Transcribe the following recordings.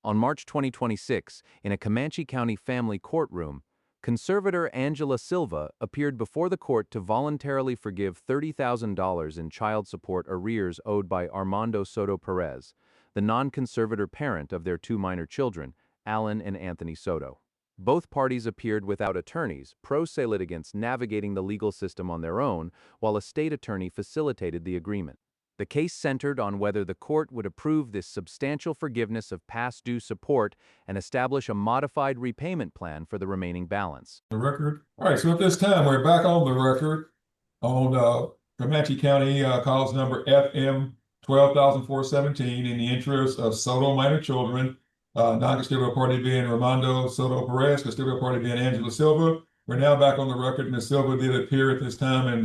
On March 2026, in a Comanche County family courtroom, conservator Angela Silva appeared before the court to voluntarily forgive $30,000 in child support arrears owed by Armando Soto Perez, the non-conservator parent of their two minor children, Alan and Anthony Soto. Both parties appeared without attorneys, pro se litigants navigating the legal system on their own, while a state attorney facilitated the agreement. The case centered on whether the court would approve this substantial forgiveness of past due support and establish a modified repayment plan for the remaining balance. The record. All right, so at this time, we're back on the record on Comanche County cause number FM 12,417 in the interest of Soto minor children, non-custodial party being Armando Soto Perez, custodial party being Angela Silva. We're now back on the record. Ms. Silva did appear at this time, and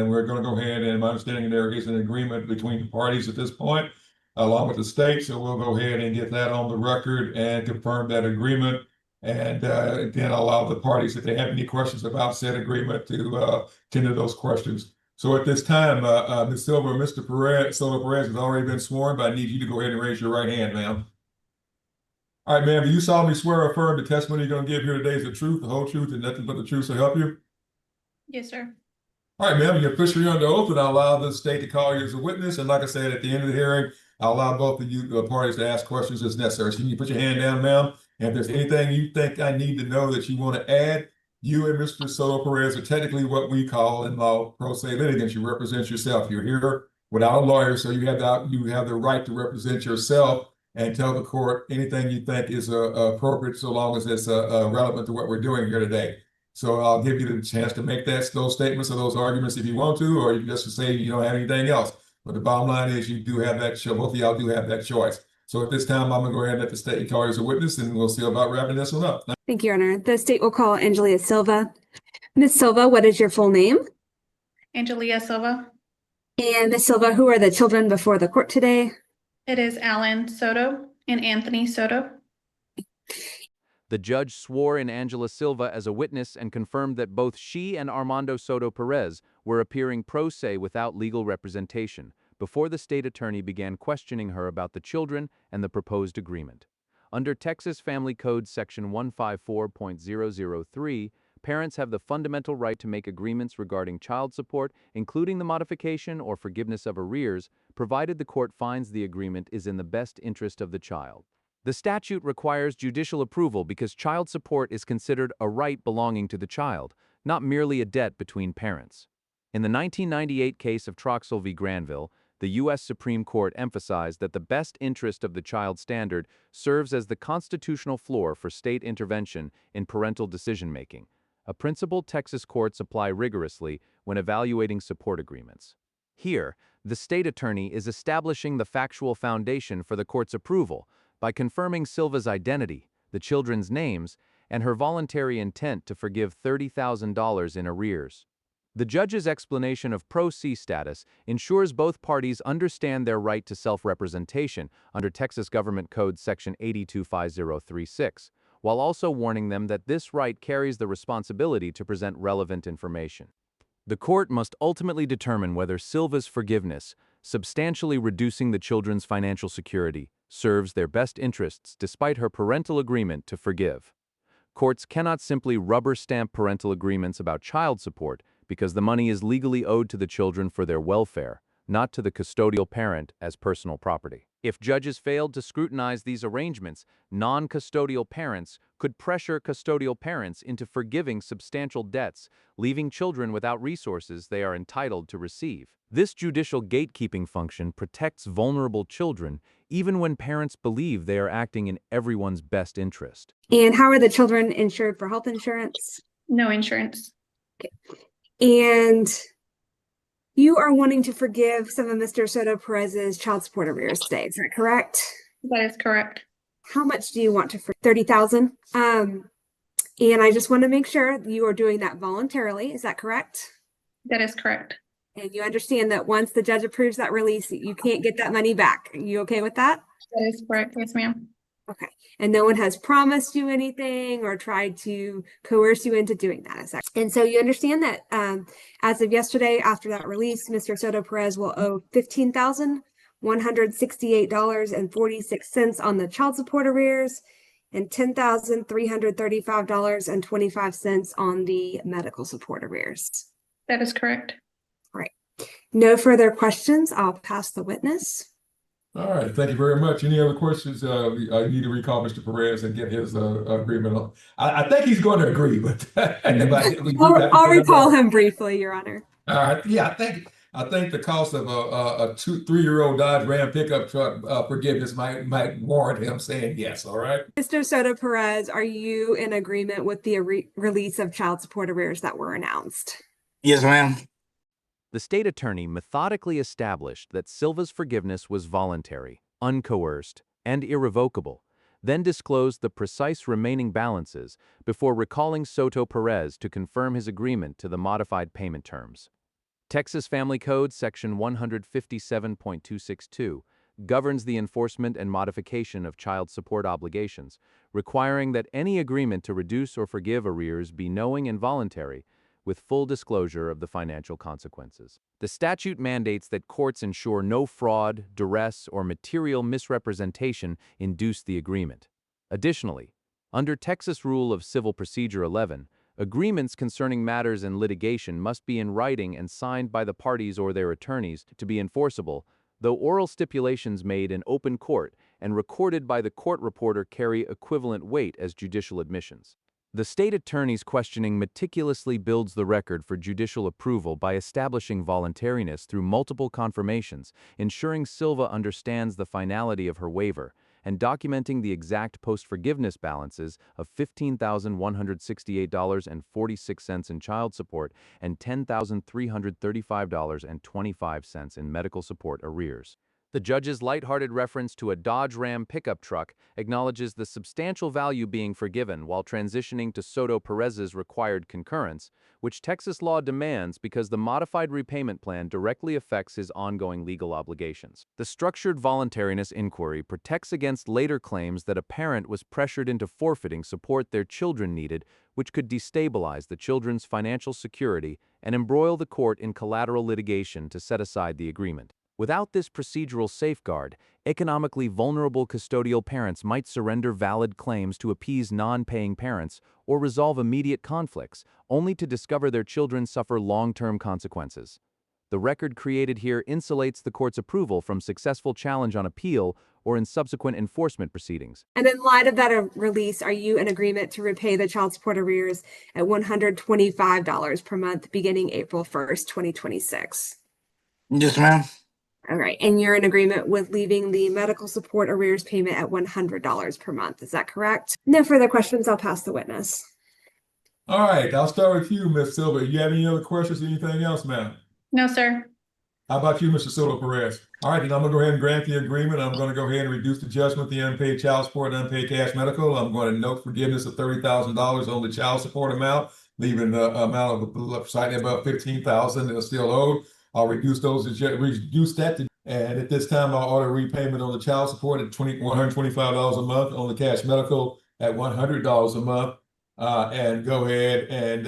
we're going to go ahead, and my understanding there is an agreement between the parties at this point, along with the state. So we'll go ahead and get that on the record and confirm that agreement. And then allow the parties, if they have any questions about said agreement, to tender those questions. So at this time, Ms. Silva, Mr. Soto Perez has already been sworn, but I need you to go ahead and raise your right hand, ma'am. All right, ma'am, do you solemnly swear or affirm the testimony you're going to give here today is the truth, the whole truth, and nothing but the truth to help you? Yes, sir. All right, ma'am, you're officially under oath, and I'll allow the state to call you as a witness. And like I said, at the end of the hearing, I'll allow both of you parties to ask questions as necessary. So you put your hand down, ma'am. And if there's anything you think I need to know that you want to add, you and Mr. Soto Perez are technically what we call in law pro se litigants. You represent yourself. You're here without a lawyer, so you have the right to represent yourself and tell the court anything you think is appropriate, so long as it's relevant to what we're doing here today. So I'll give you the chance to make those statements or those arguments if you want to, or you can just say you don't have anything else. But the bottom line is you do have that choice. Both of y'all do have that choice. So at this time, I'm going to go ahead and let the state call you as a witness, and we'll see about wrapping this one up. Thank you, Your Honor. The state will call Angelia Silva. Ms. Silva, what is your full name? Angelia Silva. And Ms. Silva, who are the children before the court today? It is Alan Soto and Anthony Soto. The judge swore in Angela Silva as a witness and confirmed that both she and Armando Soto Perez were appearing pro se without legal representation before the state attorney began questioning her about the children and the proposed agreement. Under Texas Family Code Section 154.003, parents have the fundamental right to make agreements regarding child support, including the modification or forgiveness of arrears, provided the court finds the agreement is in the best interest of the child. The statute requires judicial approval because child support is considered a right belonging to the child, not merely a debt between parents. In the 1998 case of Troxel v. Granville, the U.S. Supreme Court emphasized that the best interest of the child standard serves as the constitutional floor for state intervention in parental decision-making, a principle Texas courts apply rigorously when evaluating support agreements. Here, the state attorney is establishing the factual foundation for the court's approval by confirming Silva's identity, the children's names, and her voluntary intent to forgive $30,000 in arrears. The judge's explanation of pro se status ensures both parties understand their right to self-representation under Texas Government Code Section 825036, while also warning them that this right carries the responsibility to present relevant information. The court must ultimately determine whether Silva's forgiveness, substantially reducing the children's financial security, serves their best interests despite her parental agreement to forgive. Courts cannot simply rubber stamp parental agreements about child support because the money is legally owed to the children for their welfare, not to the custodial parent as personal property. If judges failed to scrutinize these arrangements, non-custodial parents could pressure custodial parents into forgiving substantial debts, leaving children without resources they are entitled to receive. This judicial gatekeeping function protects vulnerable children even when parents believe they are acting in everyone's best interest. And how are the children insured for health insurance? No insurance. Okay. And you are wanting to forgive some of Mr. Soto Perez's child support arrears today, is that correct? That is correct. How much do you want to forgive? $30,000. And I just want to make sure you are doing that voluntarily. Is that correct? That is correct. And you understand that once the judge approves that release, you can't get that money back. Are you okay with that? That is correct. Yes, ma'am. Okay. And no one has promised you anything or tried to coerce you into doing that. Is that? And so you understand that as of yesterday, after that release, Mr. Soto Perez will owe $15,000 $168.46 on the child support arrears, and $10,335.25 on the medical support arrears. That is correct. All right. No further questions. I'll pass the witness. All right, thank you very much. Any other questions? I need to recall Mr. Perez and get his agreement on. I think he's going to agree, but I'll recall him briefly, Your Honor. All right, yeah, I think the cost of a 3-year-old Dodge Ram pickup truck forgiveness might warrant him saying yes. All right, Mr. Soto Perez, are you in agreement with the release of child support arrears that were announced? Yes, ma'am. The state attorney methodically established that Silva's forgiveness was voluntary, uncoerced, and irrevocable, then disclosed the precise remaining balances before recalling Soto Perez to confirm his agreement to the modified payment terms. Texas Family Code Section 157.262 governs the enforcement and modification of child support obligations, requiring that any agreement to reduce or forgive arrears be knowing and voluntary, with full disclosure of the financial consequences. The statute mandates that courts ensure no fraud, duress, or material misrepresentation induce the agreement. Additionally, under Texas Rule of Civil Procedure 11, agreements concerning matters in litigation must be in writing and signed by the parties or their attorneys to be enforceable, though oral stipulations made in open court and recorded by the court reporter carry equivalent weight as judicial admissions. The state attorney's questioning meticulously builds the record for judicial approval by establishing voluntariness through multiple confirmations, ensuring Silva understands the finality of her waiver, and documenting the exact post-forgiveness balances of $15,168.46 in child support and $10,335.25 in medical support arrears. The judge's lighthearted reference to a Dodge Ram pickup truck acknowledges the substantial value being forgiven while transitioning to Soto Perez's required concurrence, which Texas law demands because the modified repayment plan directly affects his ongoing legal obligations. The structured voluntariness inquiry protects against later claims that a parent was pressured into forfeiting support their children needed, which could destabilize the children's financial security and embroil the court in collateral litigation to set aside the agreement. Without this procedural safeguard, economically vulnerable custodial parents might surrender valid claims to appease non-paying parents or resolve immediate conflicts, only to discover their children suffer long-term consequences. The record created here insulates the court's approval from successful challenge on appeal or in subsequent enforcement proceedings. And in light of that release, are you in agreement to repay the child support arrears at $125 per month beginning April 1st, 2026? Yes, ma'am. All right, and you're in agreement with leaving the medical support arrears payment at $100 per month. Is that correct? No further questions. I'll pass the witness. all right. I'll start with you, Ms. Silva. You have any other questions or anything else, ma'am? No, sir. How about you, Mr. Soto Perez? All right, then I'm going to go ahead and grant the agreement. I'm going to go ahead and reduce the judgment, the unpaid child support, and unpaid cash medical. I'm going to note forgiveness of $30,000 on the child support amount, leaving the amount of citing above $15,000 that's still owed. I'll reduce that and at this time, I'll order repayment on the child support at $125 a month, on the cash medical at $100 a month, and go ahead and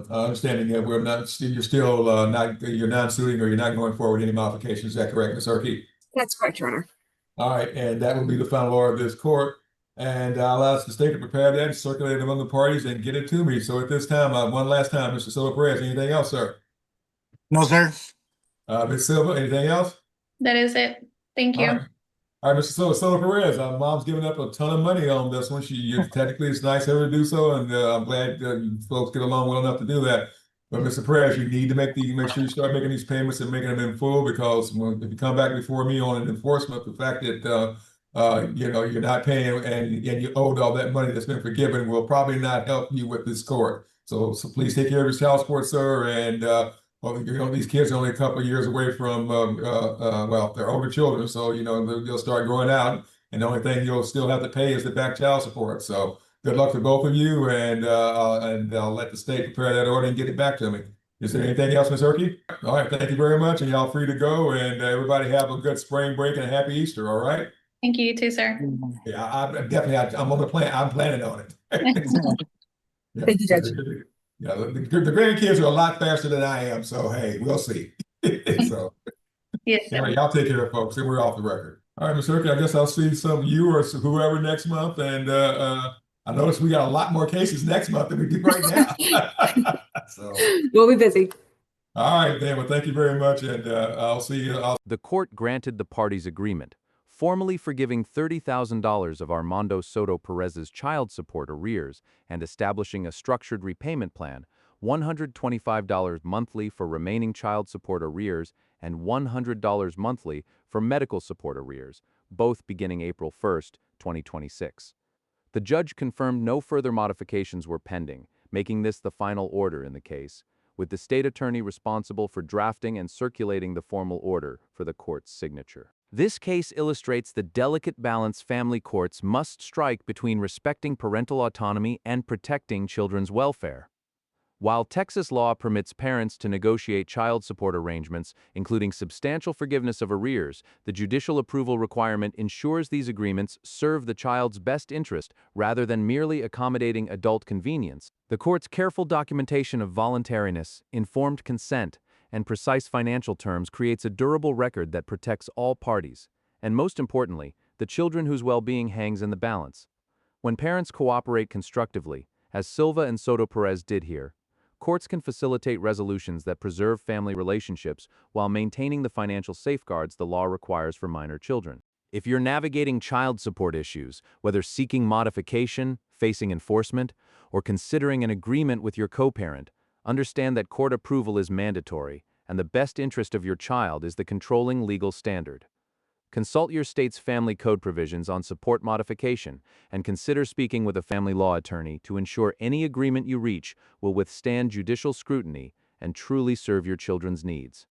understanding that you're not suing or you're not going forward with any modifications. Is that correct, Ms. Urquhart? That's correct, Your Honor. All right, and that will be the final order of this court. And I'll ask the state to prepare that, circulate it among the parties, and get it to me. So at this time, one last time, Mr. Soto Perez, anything else, sir? No, sir. Ms. Silva, anything else? That is it. Thank you. All right, Mr. Soto Perez, mom's giving up a ton of money on this one. Technically, it's nice of her to do so, and I'm glad you folks get along well enough to do that. But Mr. Perez, you need to make sure you start making these payments and making them in full, because if you come back before me on an enforcement, the fact that you're not paying and you owed all that money that's been forgiven will probably not help you with this court. So please take care of your child support, sir. And these kids are only a couple of years away from they're older children, so they'll start growing out, and the only thing you'll still have to pay is the back child support. So good luck to both of you, and I'll let the state prepare that order and get it back to me. Is there anything else, Ms. Urquhart? All right, thank you very much, and y'all free to go, and everybody have a good spring break and a happy Easter. All right. Thank you, too, sir. Yeah, I'm on the plan. I'm planning on it. Yeah. Thank you, Judge. Yeah, the grandkids are a lot faster than I am, so hey, we'll see. So Yes, All right, sir. y'all take care, folks. Then we're off the record. All right, Ms. Herky, I guess I'll see some of you or whoever next month. And I noticed we got a lot more cases next month than we do right now. So, We'll be busy. all right, then. Well, thank you very much. And I'll see you. The court granted the parties' agreement, formally forgiving $30,000 of Armando Soto Perez's child support arrears and establishing a structured repayment plan, $125 monthly for remaining child support arrears and $100 monthly for medical support arrears, both beginning April 1st, 2026. The judge confirmed no further modifications were pending, making this the final order in the case, with the state attorney responsible for drafting and circulating the formal order for the court's signature. This case illustrates the delicate balance family courts must strike between respecting parental autonomy and protecting children's welfare. While Texas law permits parents to negotiate child support arrangements, including substantial forgiveness of arrears, the judicial approval requirement ensures these agreements serve the child's best interest rather than merely accommodating adult convenience. The court's careful documentation of voluntariness, informed consent, and precise financial terms creates a durable record that protects all parties, and most importantly, the children whose well-being hangs in the balance. When parents cooperate constructively, as Silva and Soto Perez did here, courts can facilitate resolutions that preserve family relationships while maintaining the financial safeguards the law requires for minor children. If you're navigating child support issues, whether seeking modification, facing enforcement, or considering an agreement with your co-parent, understand that court approval is mandatory, and the best interest of your child is the controlling legal standard. Consult your state's family code provisions on support modification and consider speaking with a family law attorney to ensure any agreement you reach will withstand judicial scrutiny and truly serve your children's needs.